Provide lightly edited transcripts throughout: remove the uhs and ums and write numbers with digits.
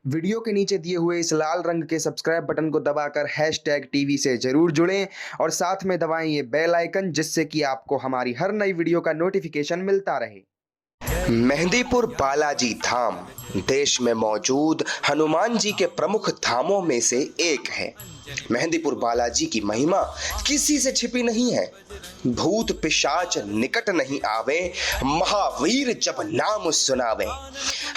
Video के नीचे दिए हुए इस लाल रंग के सब्सक्राइब बटन को दबाकर #TV से जरूर जुड़ें और साथ में दबाएं ये बेल आइकन, जिससे कि आपको हमारी हर नई वीडियो का नोटिफिकेशन मिलता रहे। मेहंदीपुर बालाजी धाम देश में मौजूद हनुमान जी के प्रमुख धामों में से एक है। मेहंदीपुर बालाजी की महिमा किसी से छिपी नहीं है। भूत पिशाच निकट नहीं आवे, महावीर जब नाम सुनावे।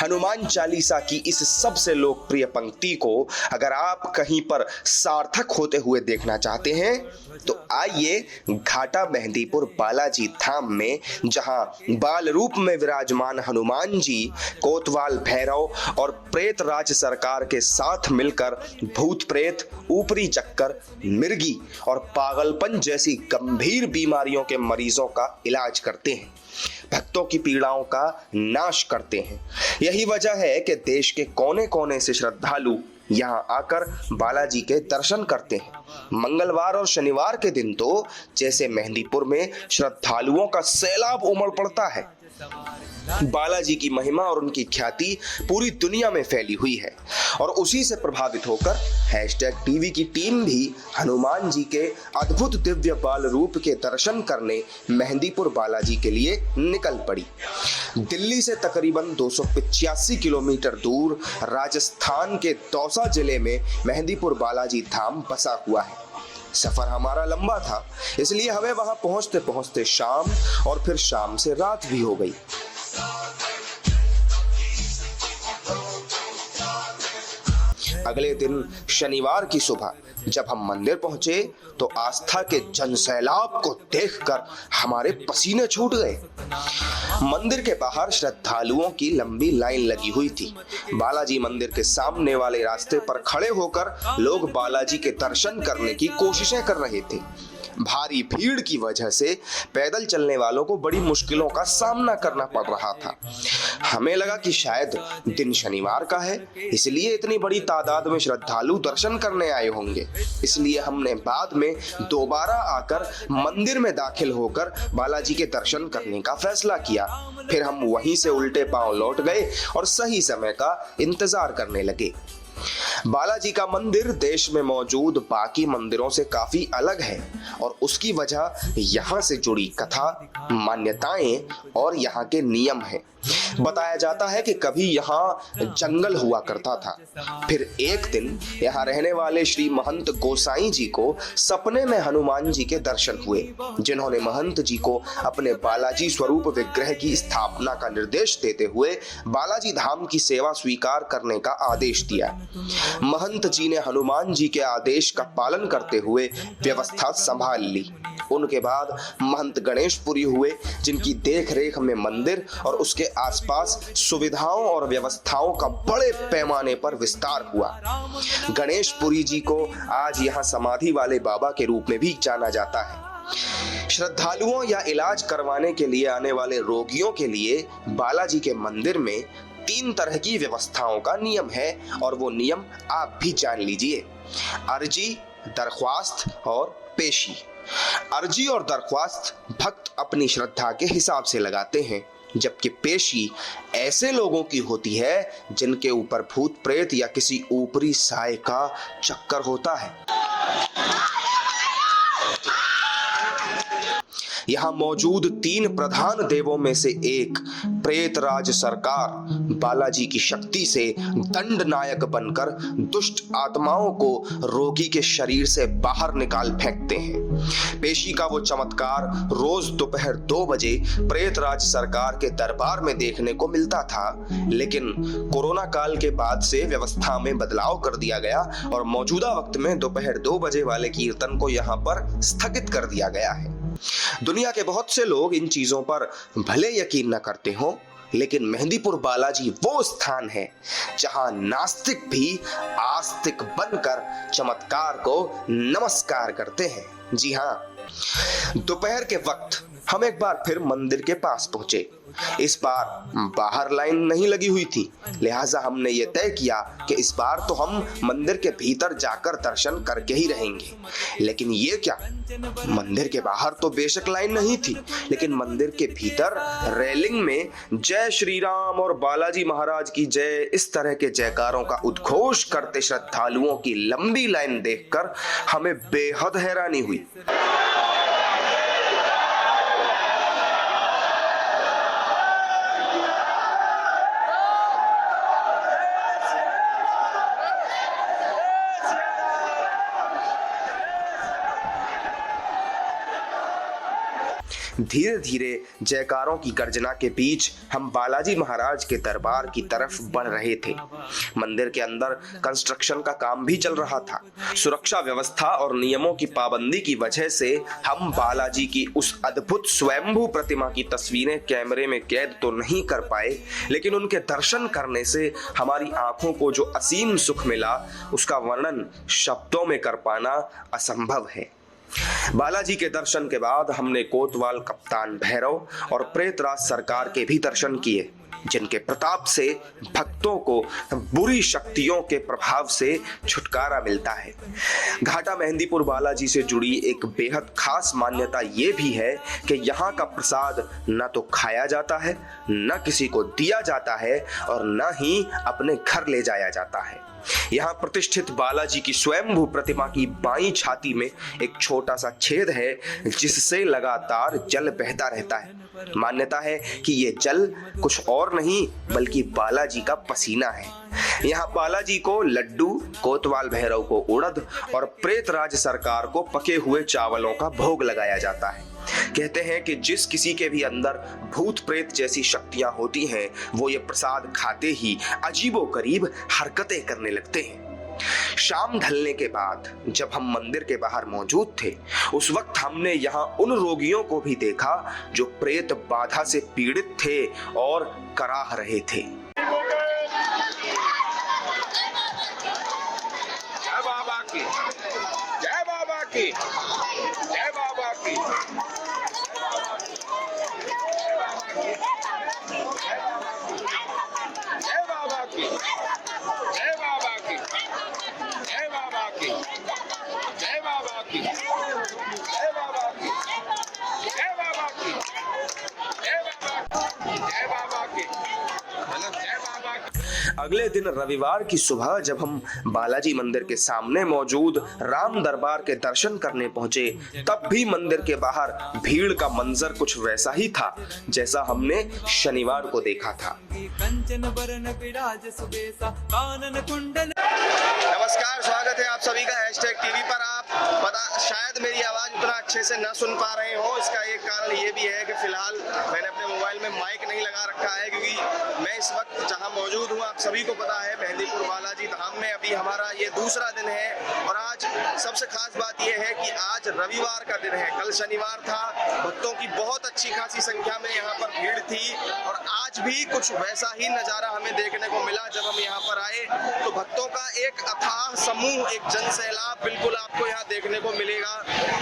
हनुमान चालीसा की इस सबसे लोकप्रिय पंक्ति को अगर आप कहीं पर सार्थक होते हुए देखना चाहते हैं तो आइए घाटा मेहंदीपुर बालाजी धाम में, जहां बाल रूप में विराजमान हनुमान जी कोतवाल भैरव और प्रेत राज सरकार के साथ मिलकर भूत प्रेत, ऊपरी चक्कर, मिर्गी और पागलपन जैसी गंभीर बीमारियों के मरीजों का इलाज करते हैं, भक्तों की पीड़ाओं का नाश करते हैं। यही वजह है कि देश के कोने कोने से श्रद्धालु यहां आकर बालाजी के दर्शन करते हैं। मंगलवार और शनिवार के दिन तो जैसे मेहंदीपुर में श्रद्धालुओं का सैलाब उमड़ पड़ता है। बालाजी की महिमा और उनकी ख्याति पूरी दुनिया में फैली हुई है और उसी से प्रभावित होकर #TV की टीम भी हनुमान जी के अद्भुत दिव्य बाल रूप के दर्शन करने मेहंदीपुर बालाजी के लिए निकल पड़ी। दिल्ली से तकरीबन 285 किलोमीटर दूर राजस्थान के दौसा जिले में मेहंदीपुर बालाजी धाम बसा हुआ है। सफर हमारा लंबा था, इसलिए हमें वहां पहुंचते पहुंचते शाम और फिर शाम से रात भी हो गई। अगले दिन शनिवार की सुबह जब हम मंदिर पहुंचे तो आस्था के जनसैलाब को देखकर हमारे पसीने छूट गए। मंदिर के बाहर श्रद्धालुओं की लंबी लाइन लगी हुई थी। बालाजी मंदिर के सामने वाले रास्ते पर खड़े होकर लोग बालाजी के दर्शन करने की कोशिशें कर रहे थे। भारी भीड़ की वजह से पैदल चलने वालों को बड़ी मुश्किलों का सामना करना पड़ रहा था। हमें लगा कि शायद दिन शनिवार का है, इसलिए इतनी बड़ी तादाद में श्रद्धालु दर्शन करने आए होंगे। इसलिए हमने बाद में दोबारा आकर मंदिर में दाखिल होकर बालाजी के दर्शन करने का फैसला किया। फिर हम वहीं से उल्टे पांव लौट गए और सही समय का इंतजार करने लगे। बालाजी का मंदिर देश में मौजूद बाकी मंदिरों से काफी अलग है और उसकी वजह यहाँ से जुड़ी कथा, मान्यताएं और यहाँ के नियम हैं। बताया जाता है कि कभी यहाँ जंगल हुआ करता था। फिर एक दिन यहाँ रहने वाले श्री महंत गोसाई जी को सपने में हनुमान जी के दर्शन हुए, जिन्होंने महंत जी को अपने बालाजी स्वरूप विग्रह की स्थापना का निर्देश देते हुए बालाजी धाम की सेवा स्वीकार करने का आदेश दिया। महंत जी ने हनुमान जी के आदेश का पालन करते हुए व्यवस्था संभाल ली। उनके बाद महंत गणेशपुरी हुए, जिनकी देखरेख में मंदिर और उसके आसपास सुविधाओं और व्यवस्थाओं का बड़े पैमाने पर विस्तार हुआ। गणेशपुरी जी को आज यहाँ समाधि वाले बाबा के रूप में भी जाना जाता है। श्रद्धालुओं या इलाज करवाने के लिए आने वाले रोगियों के लिए बालाजी के मंदिर में 3 तरह की व्यवस्थाओं का नियम है और वो नियम आप भी जान लीजिए। अर्जी, दरख्वास्त और पेशी। अर्जी और दरख्वास्त भक्त अपनी श्रद्धा के हिसाब से लगाते हैं, जबकि पेशी ऐसे लोगों की होती है जिनके ऊपर भूत प्रेत या किसी ऊपरी साए का चक्कर होता है। यहाँ मौजूद 3 प्रधान देवों में से एक प्रेत राज सरकार बालाजी की शक्ति से दंड नायक बनकर दुष्ट आत्माओं को रोगी के शरीर से बाहर निकाल फेंकते हैं। पेशी का वो चमत्कार रोज दोपहर 2 बजे प्रेत राज सरकार के दरबार में देखने को मिलता था, लेकिन कोरोना काल के बाद से व्यवस्था में बदलाव कर दिया गया और मौजूदा वक्त में दोपहर 2 बजे वाले कीर्तन को यहाँ पर स्थगित कर दिया गया है। दुनिया के बहुत से लोग इन चीजों पर भले यकीन न करते हो, लेकिन मेहंदीपुर बालाजी वो स्थान है जहां नास्तिक भी आस्तिक बनकर चमत्कार को नमस्कार करते हैं। जी हाँ, दोपहर के वक्त हम एक बार फिर मंदिर के पास पहुंचे। इस बार बाहर लाइन नहीं लगी हुई थी, लिहाजा हमने ये तय किया कि इस बार तो हम मंदिर के भीतर जाकर दर्शन करके ही रहेंगे। लेकिन ये क्या, मंदिर के बाहर तो बेशक लाइन नहीं थी, लेकिन मंदिर के भीतर रेलिंग में जय श्री राम और बालाजी महाराज की जय इस तरह के जयकारों का उद्घोष करते श्रद्धालुओं की लंबी लाइन देखकर हमें बेहद हैरानी हुई। धीरे धीरे जयकारों की गर्जना के बीच हम बालाजी महाराज के दरबार की तरफ बढ़ रहे थे। मंदिर के अंदर कंस्ट्रक्शन का काम भी चल रहा था। सुरक्षा व्यवस्था और नियमों की पाबंदी की वजह से हम बालाजी की उस अद्भुत स्वयंभू प्रतिमा की तस्वीरें कैमरे में कैद तो नहीं कर पाए, लेकिन उनके दर्शन करने से हमारी आंखों को जो असीम सुख मिला उसका वर्णन शब्दों में कर पाना असंभव है। बालाजी के दर्शन के बाद हमने कोतवाल कप्तान भैरव और प्रेतराज सरकार के भी दर्शन किए, जिनके प्रताप से भक्तों को बुरी शक्तियों के प्रभाव से छुटकारा मिलता है। घाटा मेहंदीपुर बालाजी से जुड़ी एक बेहद खास मान्यता ये भी है कि यहाँ का प्रसाद न तो खाया जाता है, न किसी को दिया जाता है और न ही अपने घर ले जाया जाता है। यहाँ प्रतिष्ठित बालाजी की स्वयंभू प्रतिमा की बाईं छाती में एक छोटा सा छेद है, जिससे लगातार जल बहता रहता है। मान्यता है कि ये जल कुछ और नहीं बल्कि बालाजी का पसीना है। यहाँ बालाजी को लड्डू, कोतवाल भैरव को उड़द और प्रेतराज सरकार को पके हुए चावलों का भोग लगाया जाता है। कहते हैं कि जिस किसी के भी अंदर भूत प्रेत जैसी शक्तियां होती हैं, वो ये प्रसाद खाते ही अजीबोगरीब हरकतें करने लगते हैं। शाम ढलने के बाद जब हम मंदिर के बाहर मौजूद थे, उस वक्त हमने यहाँ उन रोगियों को भी देखा जो प्रेत बाधा से पीड़ित थे और कराह रहे थे। जय बाबा की, जय बाबा की, जय बाबा की। जय बाबा की, जय बाबा की, जय बाबा की, जय बाबा की, जय बाबा की, जय बाबा की, जय बाबा की, जय बाबा की। अगले दिन रविवार की सुबह जब हम बालाजी मंदिर के सामने मौजूद राम दरबार के दर्शन करने पहुंचे, तब भी मंदिर के बाहर भीड़ का मंजर कुछ वैसा ही था जैसा हमने शनिवार को देखा था। नमस्कार, स्वागत है आप सभी का हैशटैग टीवी पर। आप शायद मेरी आवाज उतना अच्छे से न सुन पा रहे हो, इसका एक कारण ये भी है कि फिलहाल मैंने अपने मोबाइल में माइक नहीं लगा रखा है, क्योंकि मैं इस वक्त जहां मौजूद हूं आप सभी को पता है मेहंदीपुर बालाजी धाम में अभी हमारा ये दूसरा दिन है। और आज सबसे खास बात यह है कि आज रविवार का दिन है, कल शनिवार था। भक्तों की बहुत अच्छी खासी संख्या में यहाँ पर भीड़ थी और आज भी कुछ वैसा ही नजारा हमें देखने को मिला। जब हम यहाँ पर आए तो भक्तों का एक अथाह समूह, एक जनसैलाब बिल्कुल आपको यहाँ देखने को मिलेगा।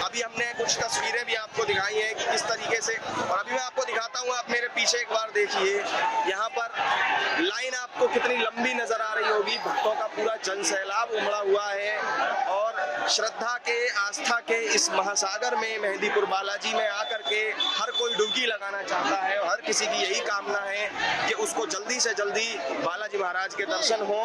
अभी हमने कुछ तस्वीरें भी आपको दिखाई हैं कि किस तरीके से, और अभी मैं आपको दिखाता हूँ। आप मेरे पीछे एक बार देखिए, यहाँ पर लाइन आपको कितनी लंबी नजर आ रही होगी। भक्तों का पूरा जनसैलाब उमड़ा हुआ है और श्रद्धा के, आस्था के इस महासागर में मेहंदीपुर बालाजी में आकर के हर कोई डुबकी लगाना चाहता है और हर किसी की यही कामना है कि उसको जल्दी से जल्दी बालाजी महाराज के दर्शन हो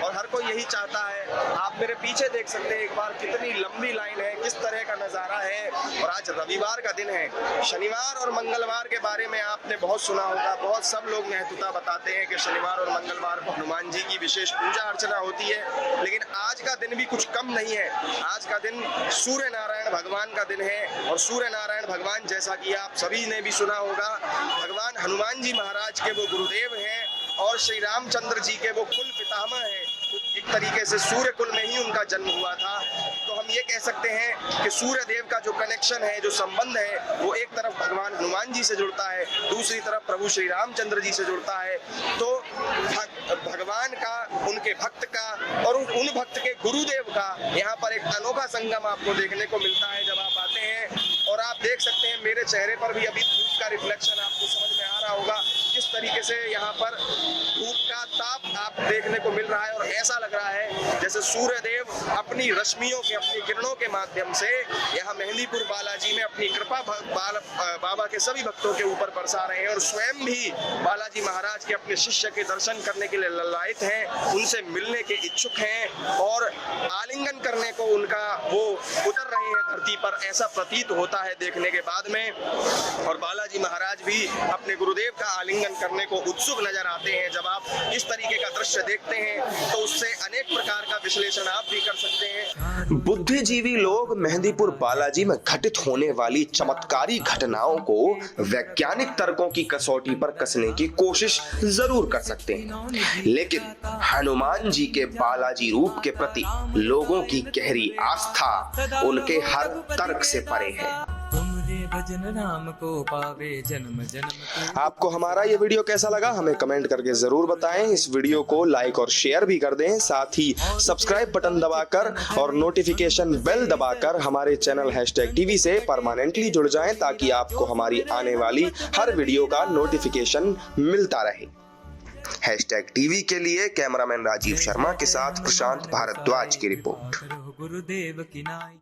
और हर कोई यही चाहता है। आप मेरे पीछे देख सकते हैं एक बार कितनी लंबी लाइन है, किस तरह का नजारा है। और आज रविवार का दिन है। शनिवार और मंगलवार के बारे में आपने बहुत सुना होगा, बहुत सब लोग महत्वता बताते हैं कि शनिवार और मंगलवार को हनुमान जी की विशेष पूजा अर्चना होती है, लेकिन आज का दिन भी कुछ कम नहीं है। आज का दिन सूर्य नारायण भगवान का दिन है और सूर्य नारायण भगवान, जैसा कि आप सभी ने भी सुना होगा, भगवान हनुमान जी महाराज के वो गुरुदेव हैं और श्री रामचंद्र जी के वो कुल पितामह हैं। एक तरीके से सूर्य कुल में ही उनका जन्म हुआ था। तो हम ये कह सकते हैं कि सूर्य देव का जो कनेक्शन है, जो संबंध है, वो एक तरफ भगवान हनुमान जी से जुड़ता है, दूसरी तरफ प्रभु श्री रामचंद्र जी से जुड़ता है। तो भगवान का, उनके भक्त का और उन भक्त के गुरुदेव का यहाँ पर एक अनोखा संगम आपको देखने को मिलता है जब आप आते हैं। और आप देख सकते हैं मेरे चेहरे पर भी अभी धूप का रिफ्लेक्शन आपको समझ में आ रहा होगा, किस तरीके से यहाँ पर धूप का ताप आप देखने को मिल रहा है। और ऐसा लग रहा है जैसे सूर्य देव अपनी रश्मियों के, अपनी किरणों के माध्यम से यहाँ मेहंदीपुर बालाजी में अपनी कृपा बाबा के सभी भक्तों के ऊपर बरसा रहे हैं। और स्वयं भी बालाजी महाराज के अपने शिष्य के दर्शन करने के लिए ललायत हैं, उनसे मिलने के इच्छुक हैं और आलिंगन करने को उनका वो उतर रहे हैं धरती पर, ऐसा प्रतीत होता है देखने के बाद में। और बालाजी महाराज भी अपने गुरुदेव का आलिंगन करने को उत्सुक नजर आते हैं। जब आप इस तरीके का दृश्य देखते हैं तो उससे अनेक प्रकार का विश्लेषण आप भी कर सकते हैं। बुद्धिजीवी लोग मेहंदीपुर बालाजी में घटित होने वाली चमत्कारी घटनाओं को वैज्ञानिक तर्कों की कसौटी पर कसने की कोशिश जरूर कर सकते हैं, लेकिन हनुमान जी के बालाजी रूप के प्रति लोगों की गहरी आस्था उनके हर तर्क से परे है। भजन राम को पावे जन्म जन्म। आपको हमारा ये वीडियो कैसा लगा हमें कमेंट करके जरूर बताएं। इस वीडियो को लाइक और शेयर भी कर दें, साथ ही सब्सक्राइब बटन दबाकर और नोटिफिकेशन बेल दबाकर हमारे चैनल #TV से परमानेंटली जुड़ जाएं, ताकि आपको हमारी आने वाली हर वीडियो का नोटिफिकेशन मिलता रहे। #TV के लिए कैमरामैन राजीव शर्मा के साथ प्रशांत भारद्वाज की रिपोर्ट। गुरुदेव की नाई।